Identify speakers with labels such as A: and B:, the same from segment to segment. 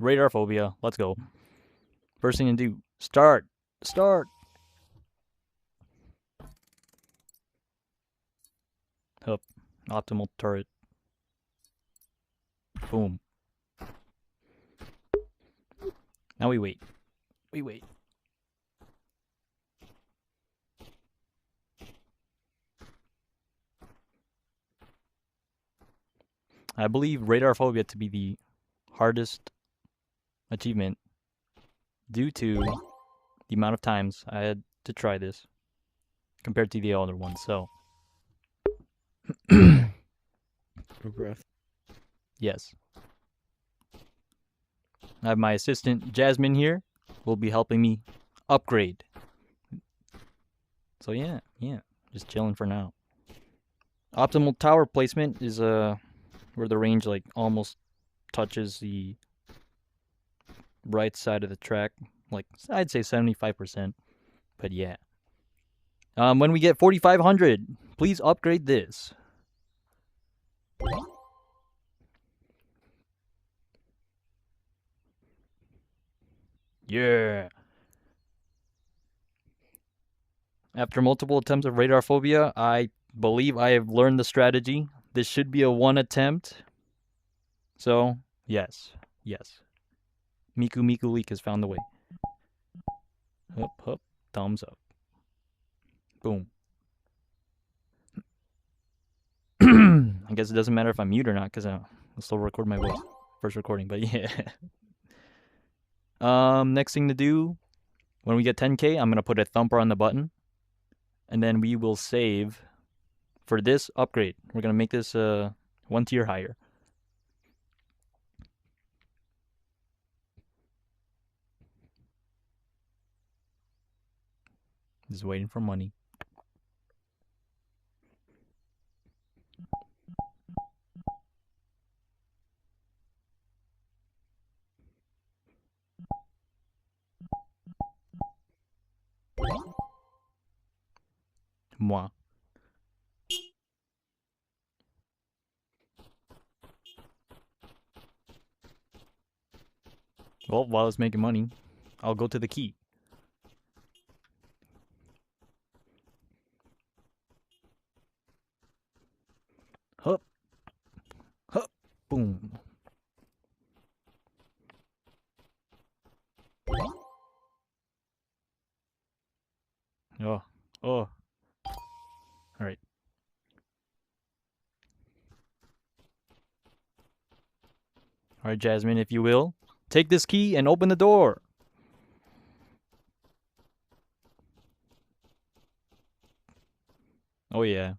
A: Radarphobia. Let's go. First thing to do. Start. Start. Up. Optimal turret. Boom. Now we wait. We wait. I believe Radarphobia to be the hardest achievement due to the amount of times I had to try this compared to the other ones. So,
B: Breath.
A: yes. I have my assistant Jasmine here, will be helping me upgrade. So yeah, just chilling for now. Optimal tower placement is where the range like almost touches the right side of the track, like I'd say 75%. But yeah. When we get 4,500, please upgrade this. Yeah. After multiple attempts of Radarphobia, I believe I have learned the strategy. This should be a one attempt. So, yes. Miku Leak has found the way. Hup, thumbs up. Boom. I guess it doesn't matter if I'm mute or not, because I'll still record my voice. First recording, but yeah. Next thing to do, when we get 10K, I'm going to put a thumper on the button. And then we will save for this upgrade. We're going to make this one tier higher. Just waiting for money. Moi. Well, while it's making money, I'll go to the key. Hup. Boom. Oh. All right. All right, Jasmine, if you will, take this key and open the door. Oh, yeah.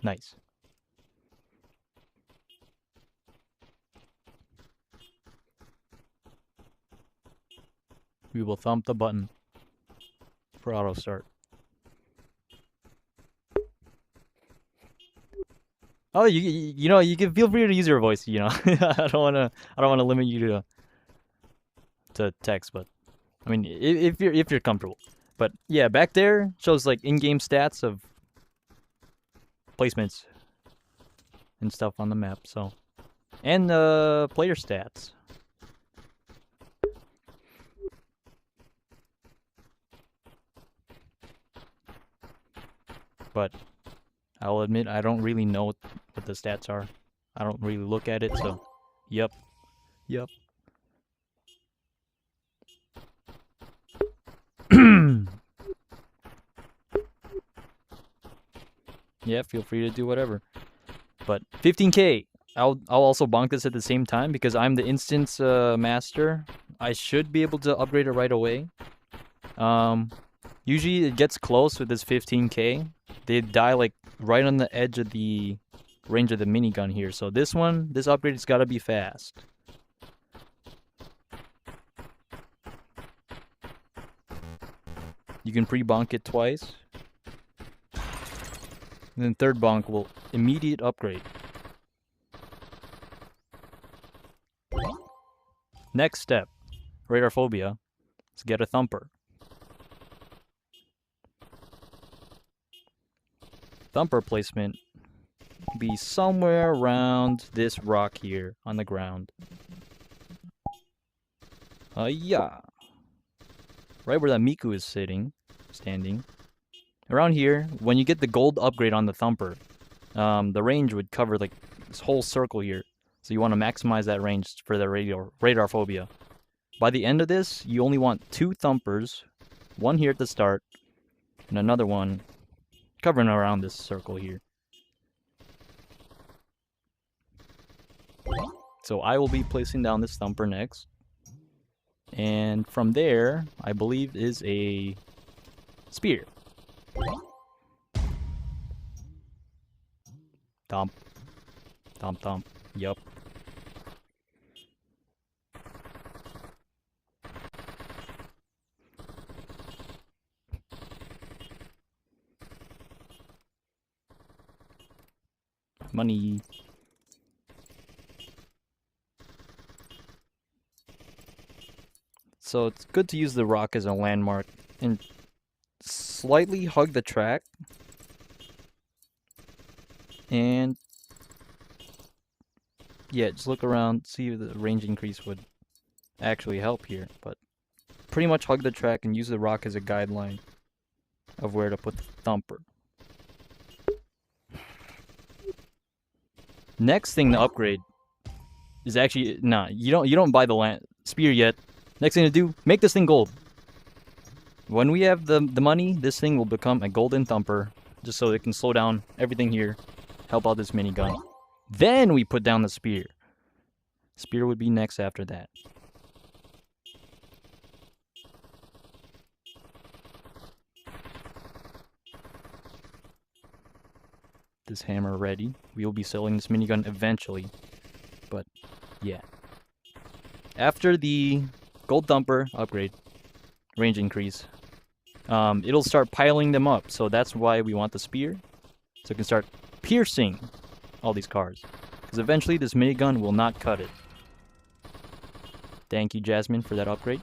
A: Nice. We will thump the button for auto start. Oh, you know, you can feel free to use your voice. You know, I don't wanna limit you to text, but I mean, if you're comfortable. But yeah, back there shows like in-game stats of placements and stuff on the map. So, and player stats. But I'll admit I don't really know what the stats are. I don't really look at it, so yep. Yeah, feel free to do whatever. But 15K, I'll also bonk this at the same time because I'm the instance master. I should be able to upgrade it right away. Usually it gets close with this 15K. They die like right on the edge of the range of the minigun here. So this upgrade's got to be fast. You can pre-bonk it twice. And then third bonk will immediate upgrade. Next step. Radarphobia. Let's get a thumper. Thumper placement be somewhere around this rock here on the ground. Yeah. Right where that Miku is standing. Around here, when you get the gold upgrade on the thumper, the range would cover like this whole circle here. So you want to maximize that range for the Radarphobia. By the end of this, you only want 2 thumpers, one here at the start, and another one covering around this circle here. So I will be placing down this thumper next. And from there, I believe is a spear. Thump. Thump thump. Yup. Money. So it's good to use the rock as a landmark and slightly hug the track. And yeah, just look around, see if the range increase would actually help here. But pretty much hug the track and use the rock as a guideline of where to put the thumper. Next thing to upgrade is actually you don't buy the spear yet. Next thing to do, make this thing gold. When we have the money, this thing will become a golden thumper, just so it can slow down everything here, help out this minigun. Then we put down the spear. Spear would be next after that. This hammer ready. We will be selling this minigun eventually. But yeah. After the gold thumper upgrade, range increase, it'll start piling them up. So that's why we want the spear. So it can start piercing all these cars. Because eventually this minigun will not cut it. Thank you, Jasmine, for that upgrade.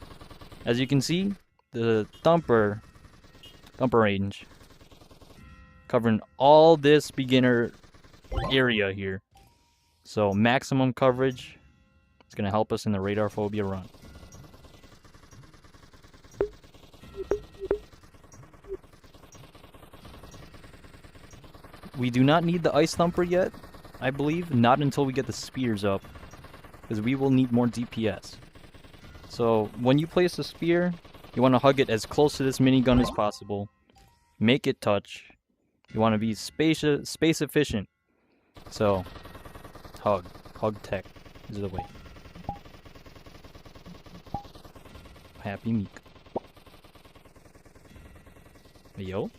A: As you can see, the thumper range covering all this beginner area here. So maximum coverage is going to help us in the Radarphobia run. We do not need the ice thumper yet, I believe, not until we get the spears up, because we will need more DPS. So when you place the spear, you want to hug it as close to this minigun as possible. Make it touch. You want to be space efficient. So hug tech is the way. Happy Miku. Yo.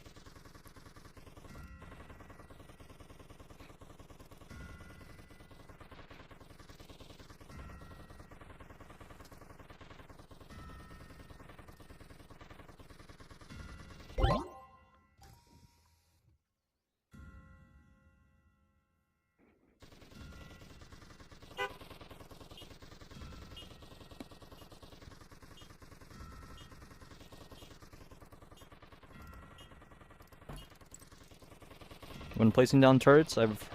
A: When placing down turrets, I've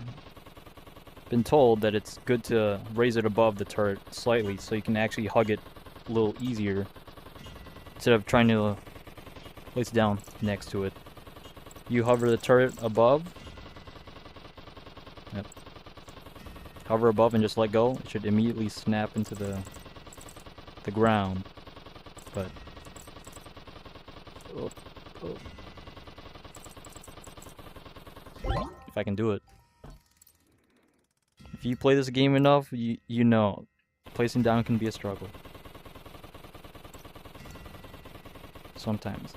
A: been told that it's good to raise it above the turret slightly so you can actually hug it a little easier instead of trying to place it down next to it. You hover the turret above. Yep. Hover above and just let go. It should immediately snap into the ground. But if I can do it. If you play this game enough, you know placing down can be a struggle. Sometimes.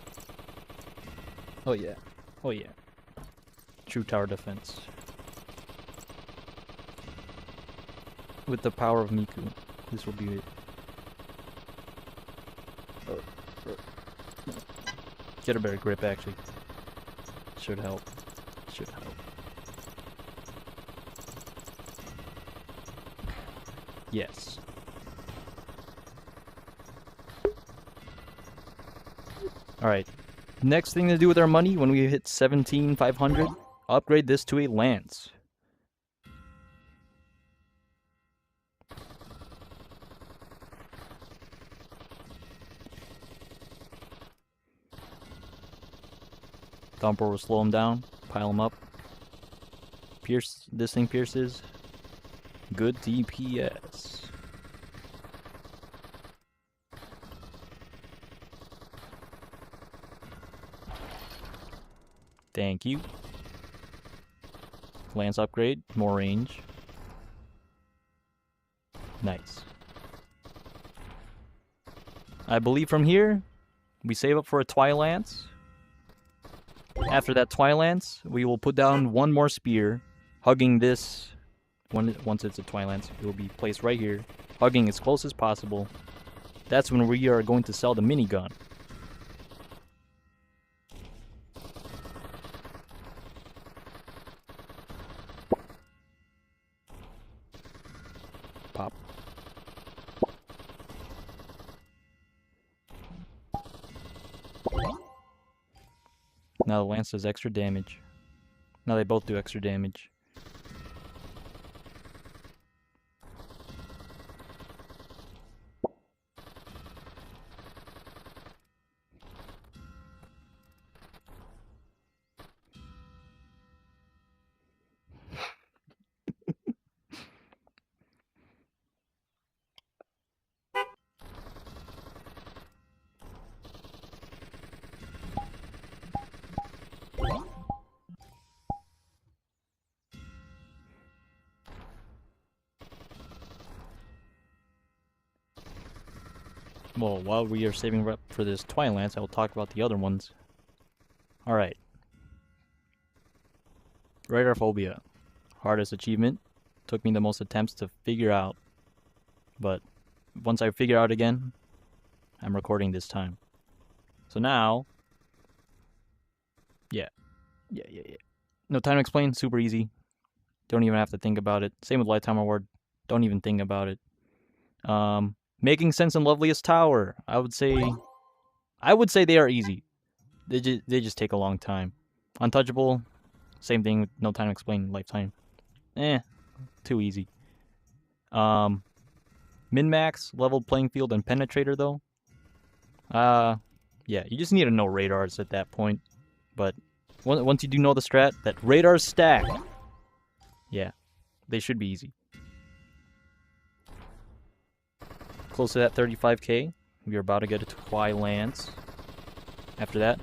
A: Oh yeah. Oh yeah. True tower defense. With the power of Miku, this will be it. Get a better grip, actually. Should help. Should help. Yes. Alright. Next thing to do with our money when we hit 17,500, upgrade this to a lance. Thumper will slow him down, pile him up. Pierce, this thing pierces. Good DPS. Thank you. Lance upgrade, more range. Nice. I believe from here, we save up for a Twilance. After that Twilance, we will put down one more spear, hugging this. Once it's a Twilance, it will be placed right here, hugging as close as possible. That's when we are going to sell the minigun. Pop. Now the lance does extra damage. Now they both do extra damage. Well, while we are saving up for this Twilance, I will talk about the other ones. Alright. Radarphobia. Hardest achievement. Took me the most attempts to figure out. But once I figure out again, I'm recording this time. So now... Yeah. No time to explain. Super easy. Don't even have to think about it. Same with Lifetime Award. Don't even think about it. Making sense in Loveliest Tower. I would say they are easy. They just take a long time. Untouchable, same thing. No time to explain. Lifetime, too easy. Min-max, level playing field, and penetrator though. Yeah, you just need to know radars at that point. But once you do know the strat, that radars stack. Yeah, they should be easy. Close to that 35k. We are about to get a Twilance. After that,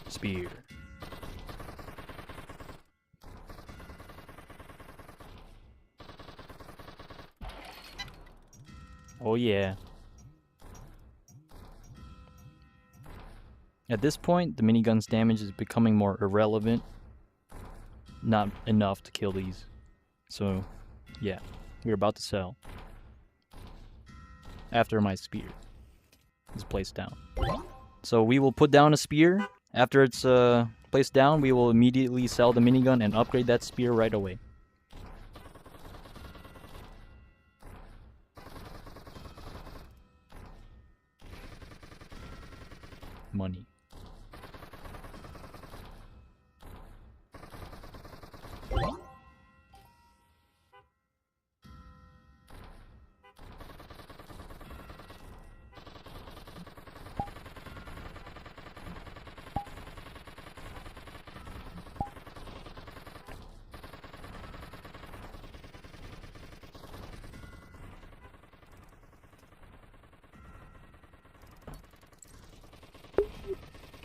A: spear. Oh yeah. At this point, the minigun's damage is becoming more irrelevant. Not enough to kill these. So, yeah, we're about to sell. After my spear is placed down. So we will put down a spear. After it's placed down, we will immediately sell the minigun and upgrade that spear right away. Money.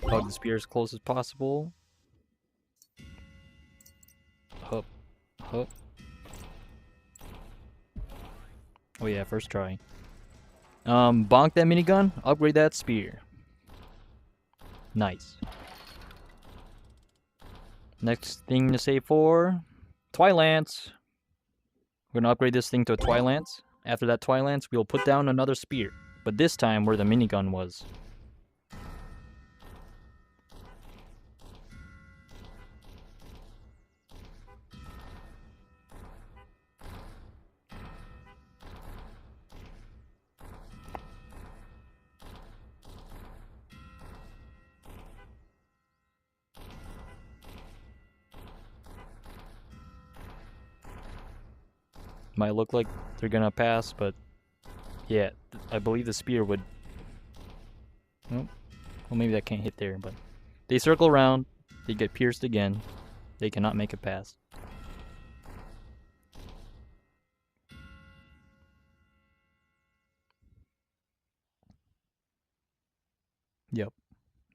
A: Hug the spear as close as possible. Hup. Hup. Oh yeah, first try. Bonk that minigun, upgrade that spear. Nice. Next thing to save for Twilance. We're gonna upgrade this thing to a Twilance. After that Twilance, we'll put down another spear. But this time where the minigun was. Might look like they're gonna pass, but yeah, I believe the spear would. Oh, well, maybe that can't hit there, but they circle around. They get pierced again. They cannot make a pass. Yep.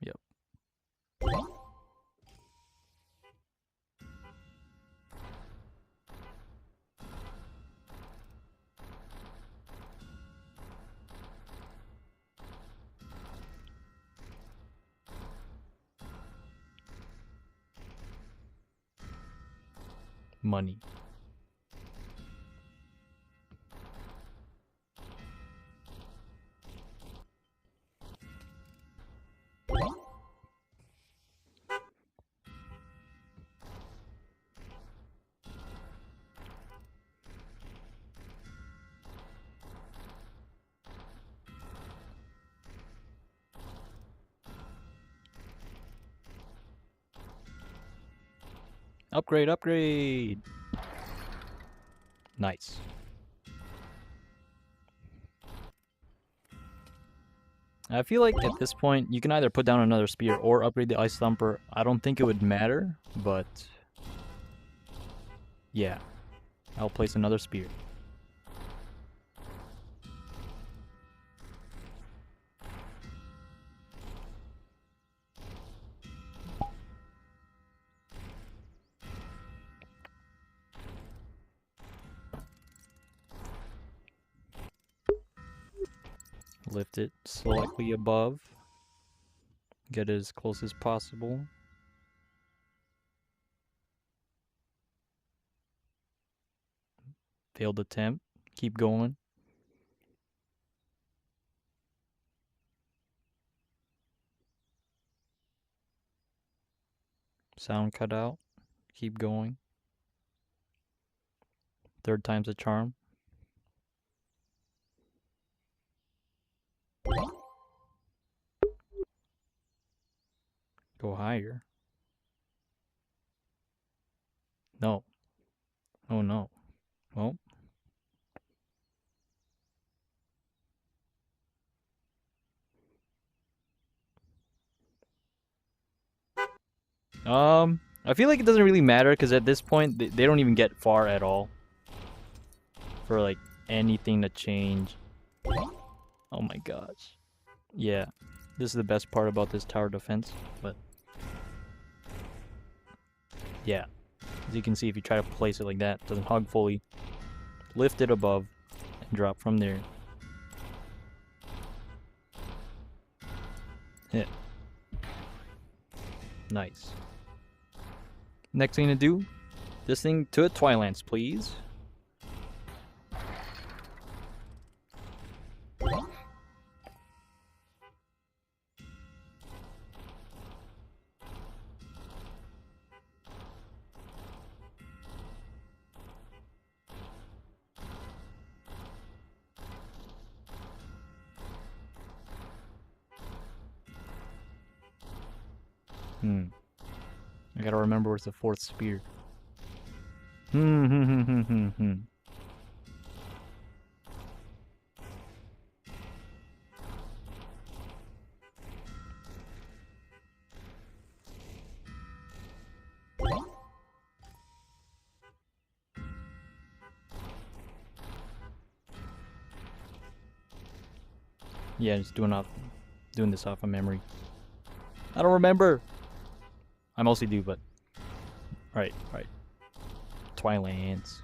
A: Yep. Money. Upgrade, upgrade! Nice. I feel like at this point, you can either put down another spear or upgrade the Ice Thumper. I don't think it would matter, but yeah. I'll place another spear. Lift it slightly above. Get it as close as possible. Failed attempt. Keep going. Sound cut out. Keep going. Third time's a charm. Go higher. No. Oh no. Well. I feel like it doesn't really matter because at this point they don't even get far at all. For like anything to change. Oh my gosh. Yeah. This is the best part about this tower defense, but yeah. As you can see, if you try to place it like that, it doesn't hug fully. Lift it above and drop from there. Hit. Nice. Next thing to do, this thing to a Twilance, please. I gotta remember where's the fourth spear. Yeah, just doing this off of memory. I don't remember. I mostly do, but right. Twilance.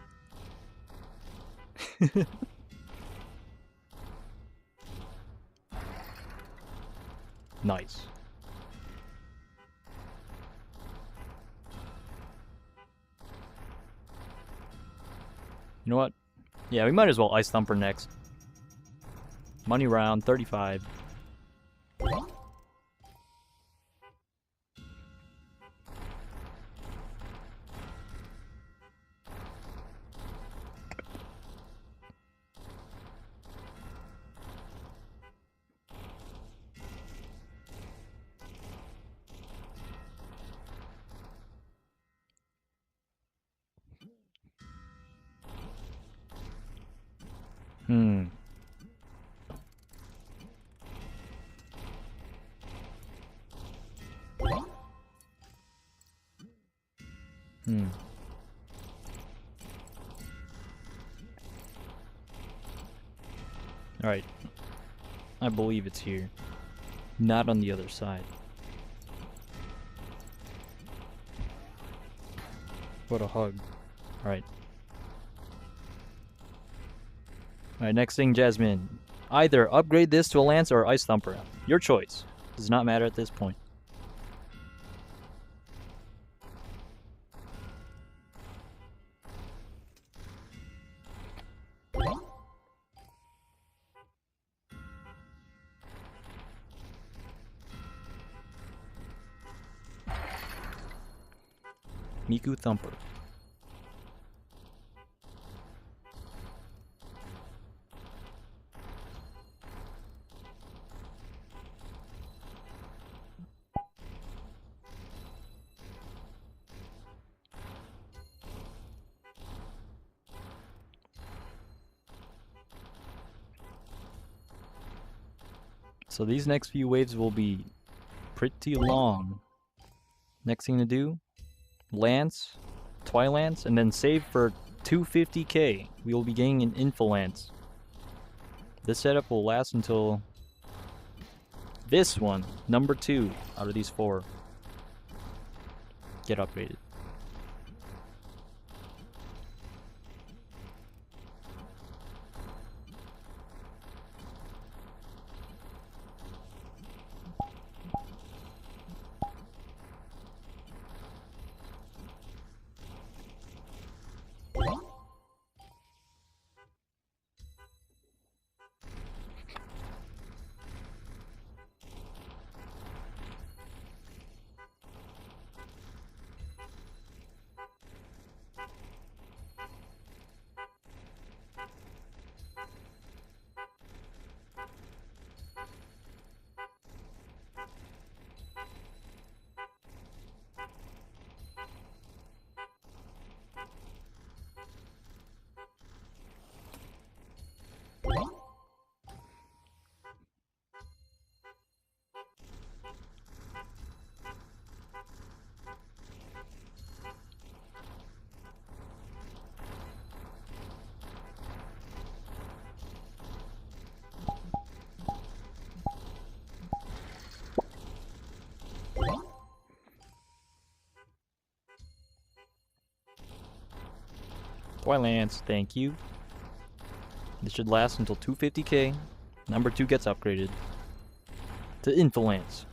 A: Nice. You know what? Yeah, we might as well Ice Thumper next. Money round, 35. Hmm. Hmm. Alright. I believe it's here. Not on the other side. What a hug. Alright. Alright, next thing, Jasmine. Either upgrade this to a lance or ice thumper. Your choice. Does not matter at this point. Miku Thumper. So these next few waves will be pretty long. Next thing to do, Lance, Twilance, and then save for 250k. We will be getting an Infilance. This setup will last until this one, number 2 out of these 4, get upgraded. Twilance, thank you. This should last until 250k. Number 2 gets upgraded to Infilance.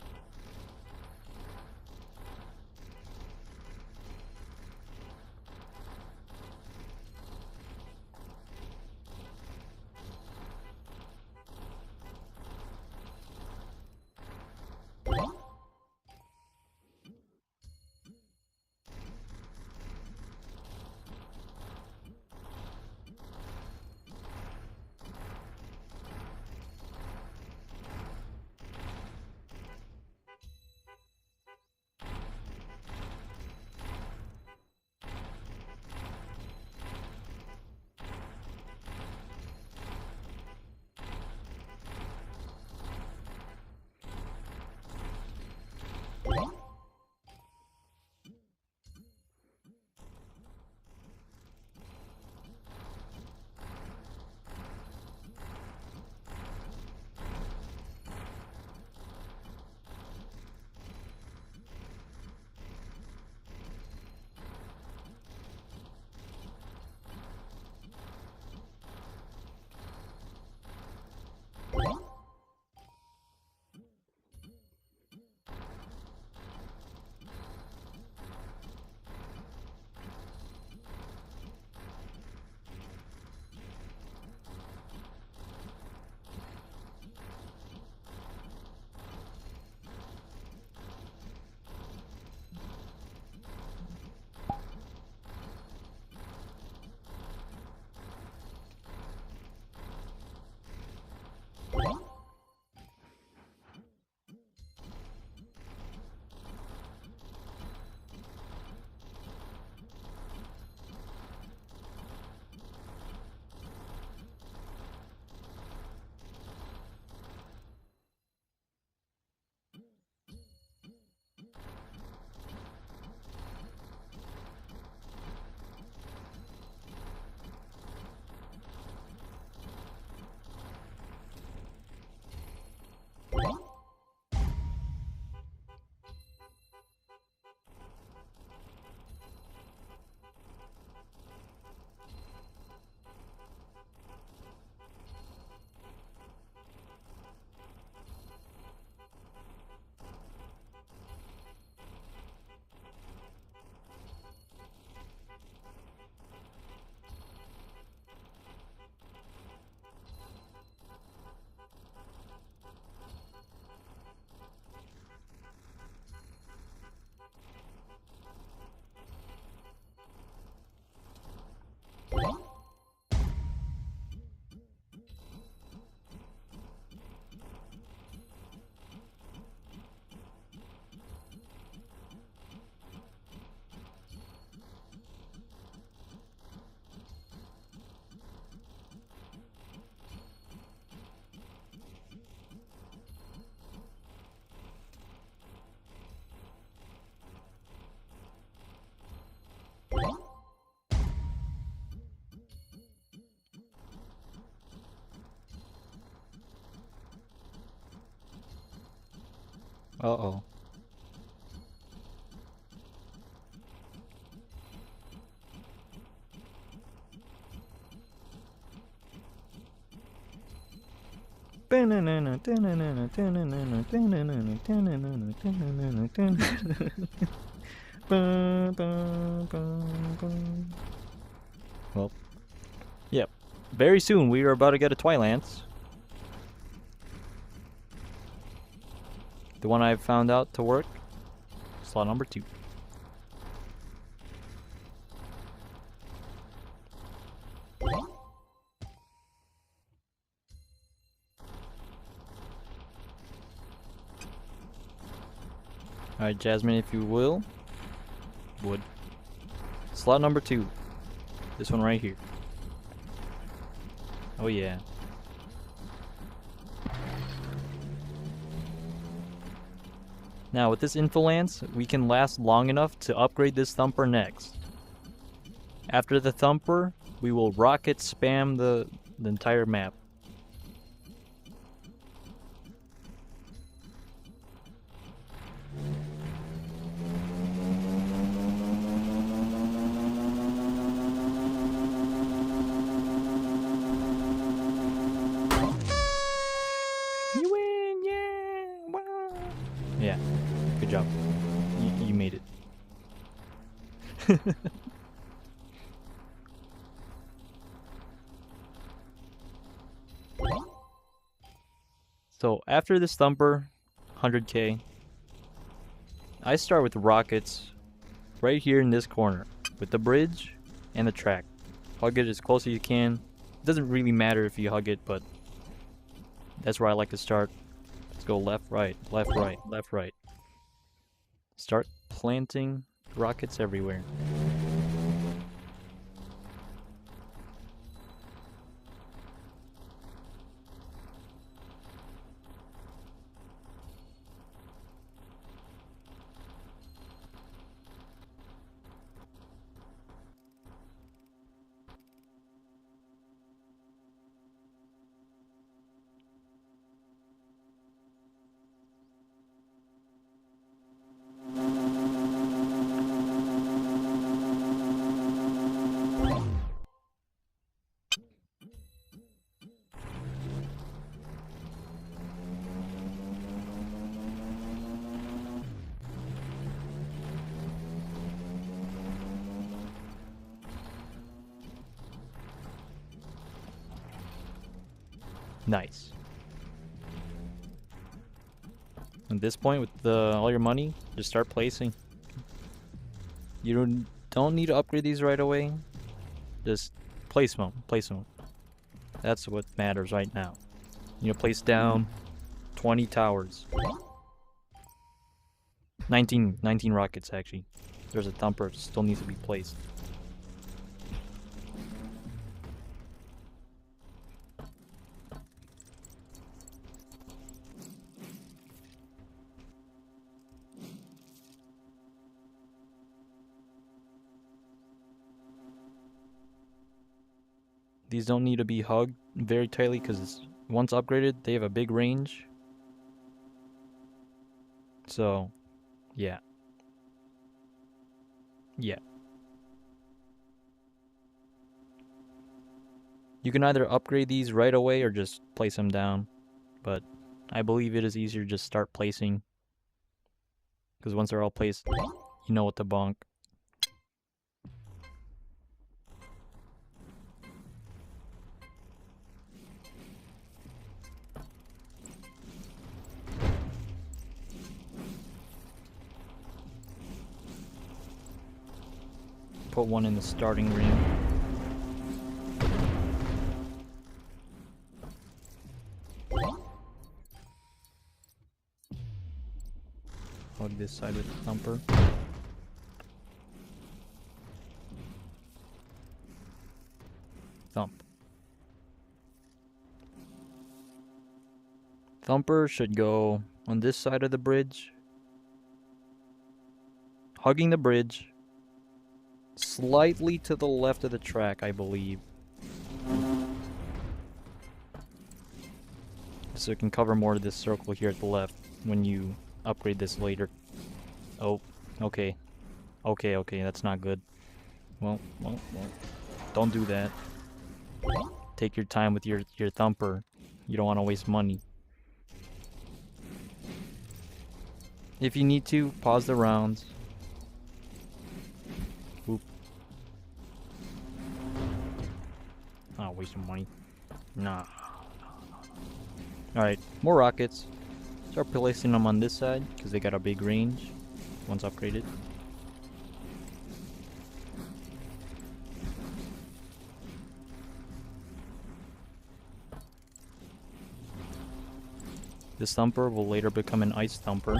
A: Uh-oh. Well, yep. Very soon we are about to get a Twilance. The one I've found out to work. Slot number 2. Alright, Jasmine, if you will. Wood. Slot number 2. This one right here. Oh yeah. Now with this Infilance, we can last long enough to upgrade this Thumper next. After the Thumper, we will rocket spam the entire map. You win, yeah! Wow. Yeah, good job. You made it. So after this Thumper, 100k, I start with rockets right here in this corner with the bridge and the track. Hug it as close as you can. It doesn't really matter if you hug it, but that's where I like to start. Let's go left, right, left, right, left, right. Start planting rockets everywhere. Nice. At this point, with all your money, just start placing. You don't need to upgrade these right away. Just place them. Place them. That's what matters right now. You know, place down 20 towers. 19 rockets actually. There's a Thumper still needs to be placed. These don't need to be hugged very tightly because once upgraded, they have a big range. So, yeah. Yeah. You can either upgrade these right away or just place them down. But I believe it is easier to just start placing. Because once they're all placed, you know what to bonk. Put one in the starting ring. Hug this side with the Thumper. Thump. Thumper should go on this side of the bridge. Hugging the bridge. Slightly to the left of the track, I believe. So it can cover more of this circle here at the left when you upgrade this later. Oh, okay. Okay, that's not good. Well. Don't do that. Take your time with your thumper. You don't want to waste money. If you need to, pause the rounds. Oop. Oh, wasting money. Nah. Alright, more rockets. Start placing them on this side, because they got a big range once upgraded. This thumper will later become an ice thumper.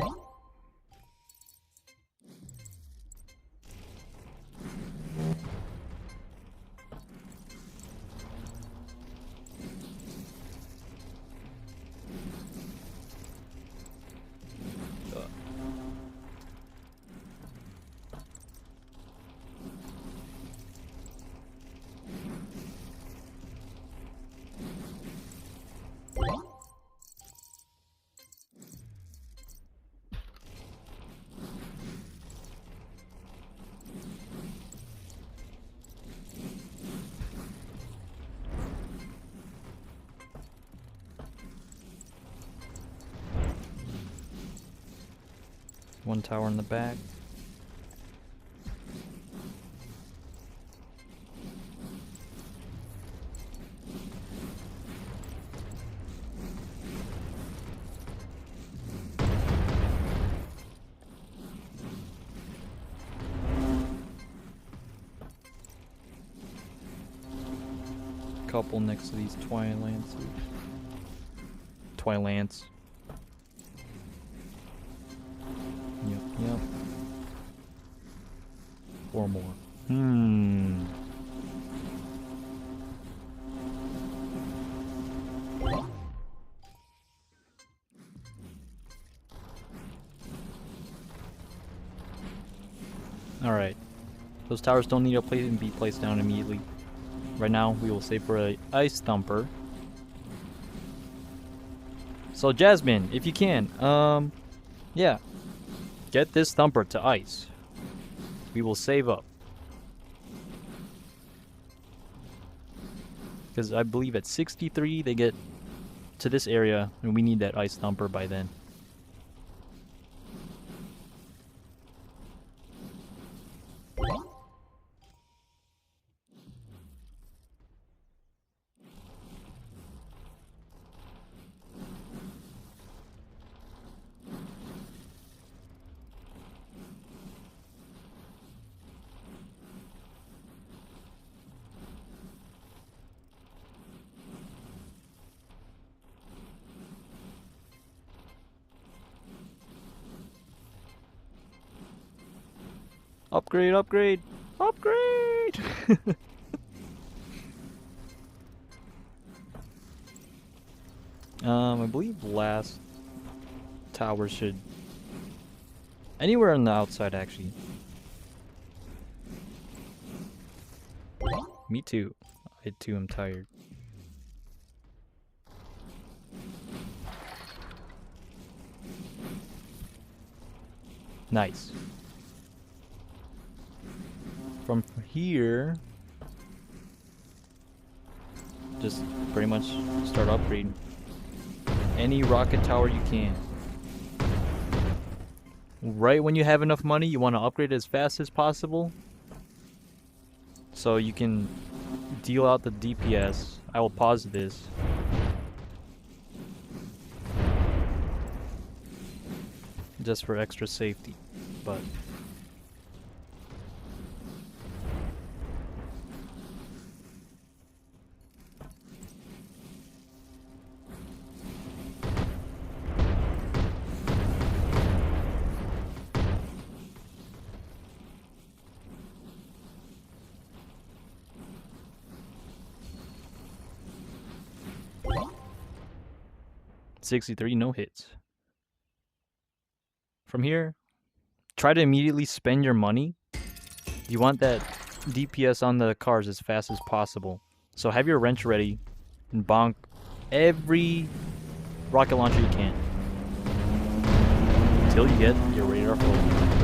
A: One tower in the back. Couple next to these Twilants. Yep. 4 more. Alright. Those towers don't need to be placed down immediately. Right now, we will save for an ice thumper. So Jasmine, if you can, yeah. Get this thumper to ice. We will save up. Because I believe at 63 they get to this area, and we need that ice thumper by then. Upgrade! I believe last tower should... Anywhere on the outside, actually. Me too. I too am tired. Nice. From here, just pretty much start upgrading any rocket tower you can. Right when you have enough money, you want to upgrade as fast as possible so you can deal out the DPS. I will pause this. Just for extra safety, but... $63, no hits. From here, try to immediately spend your money. You want that DPS on the cars as fast as possible. So have your wrench ready and bonk every rocket launcher you can. until you get your Radarphobia.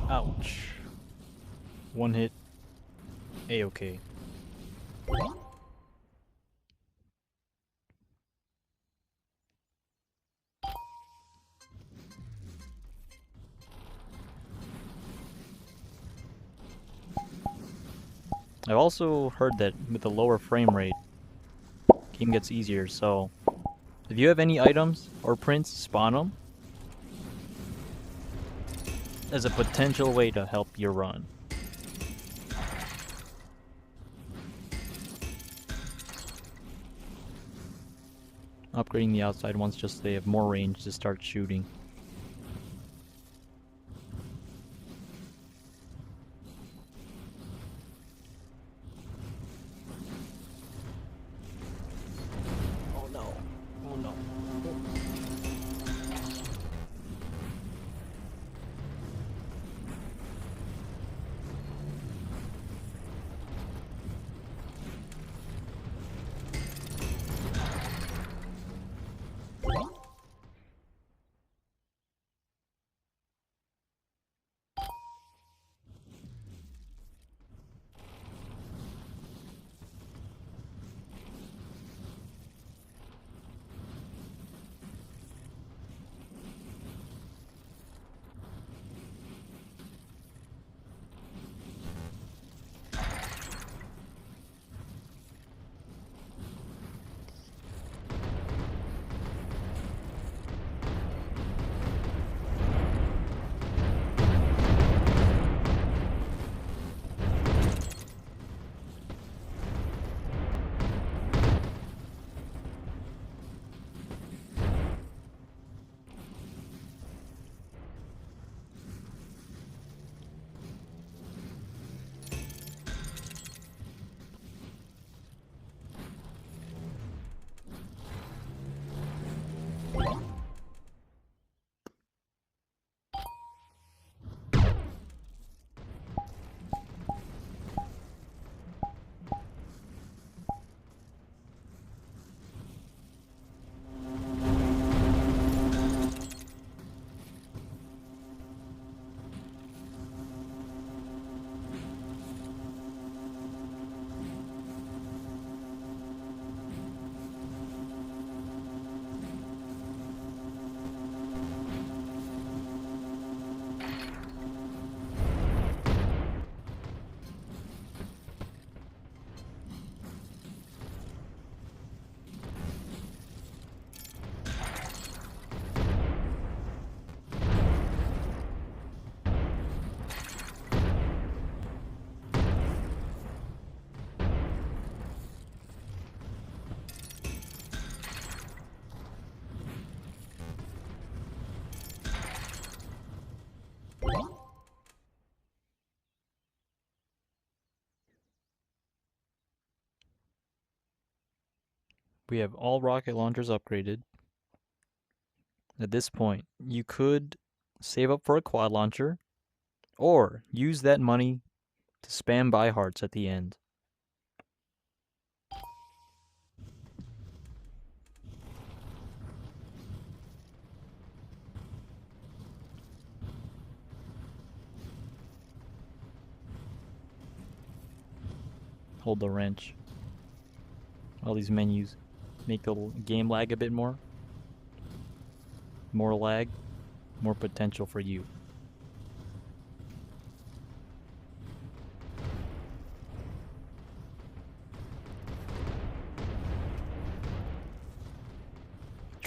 A: Ouch. One hit. A-okay. I've also heard that with the lower frame rate, game gets easier, so if you have any items or prints, spawn them as a potential way to help your run. Upgrading the outside ones just so they have more range to start shooting. Oh no. Oh no. We have all rocket launchers upgraded. At this point, you could save up for a quad launcher, or use that money to spam buy hearts at the end. Hold the wrench. All these menus make the game lag a bit more. More lag, more potential for you.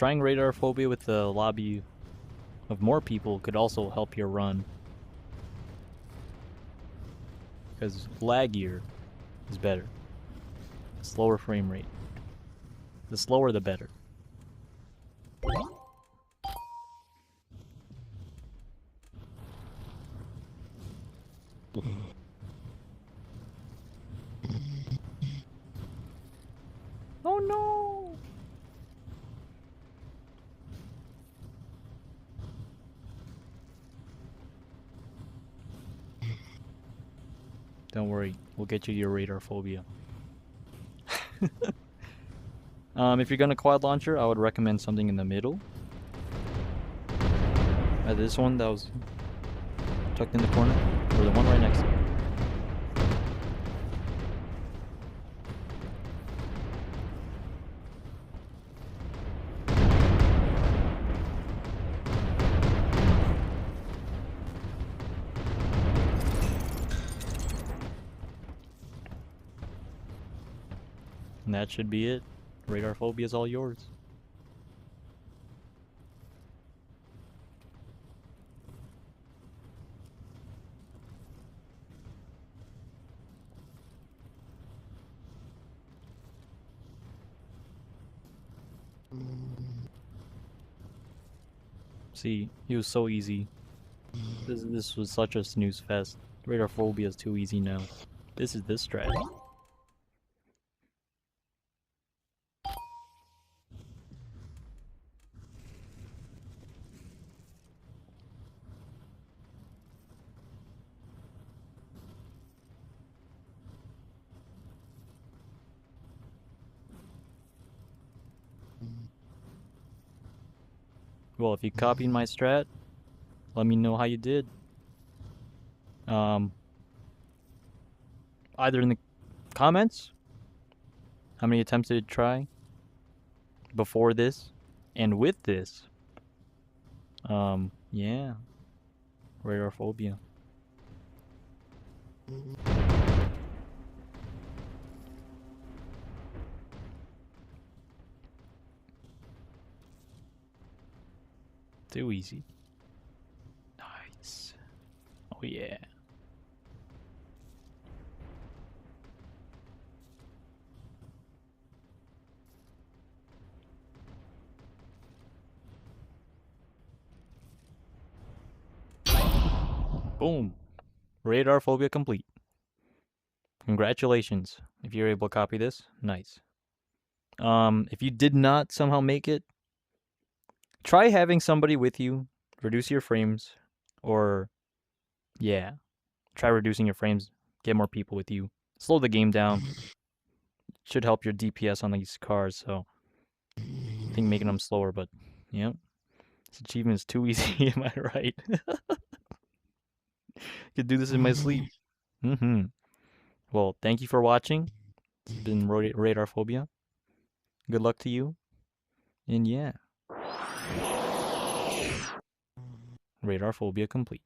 A: trying Radarphobia with the lobby of more people could also help your run. Because laggier is better. Slower frame rate. The slower the better. Oh no! Don't worry, we'll get you your Radarphobia. If you're gonna quad launcher, I would recommend something in the middle. This one that was tucked in the corner, or the one right next to it. And that should be it. Radarphobia is all yours. See, he was so easy. This was such a snooze fest. Radarphobia is too easy now. This is this strategy. Well, if you copied my strat, let me know how you did. Either in the comments, how many attempts did you try before this and with this. Yeah, Radarphobia. Too easy. Nice. Oh yeah. Boom. Radarphobia complete. Congratulations. If you're able to copy this, nice. If you did not somehow make it, try having somebody with you, reduce your frames, or yeah, try reducing your frames, get more people with you, slow the game down. Should help your DPS on these cars, so I think making them slower, but yeah. This achievement is too easy, am I right? Could do this in my sleep. Well, thank you for watching. This has been Radarphobia. Good luck to you. And yeah. Radarphobia complete.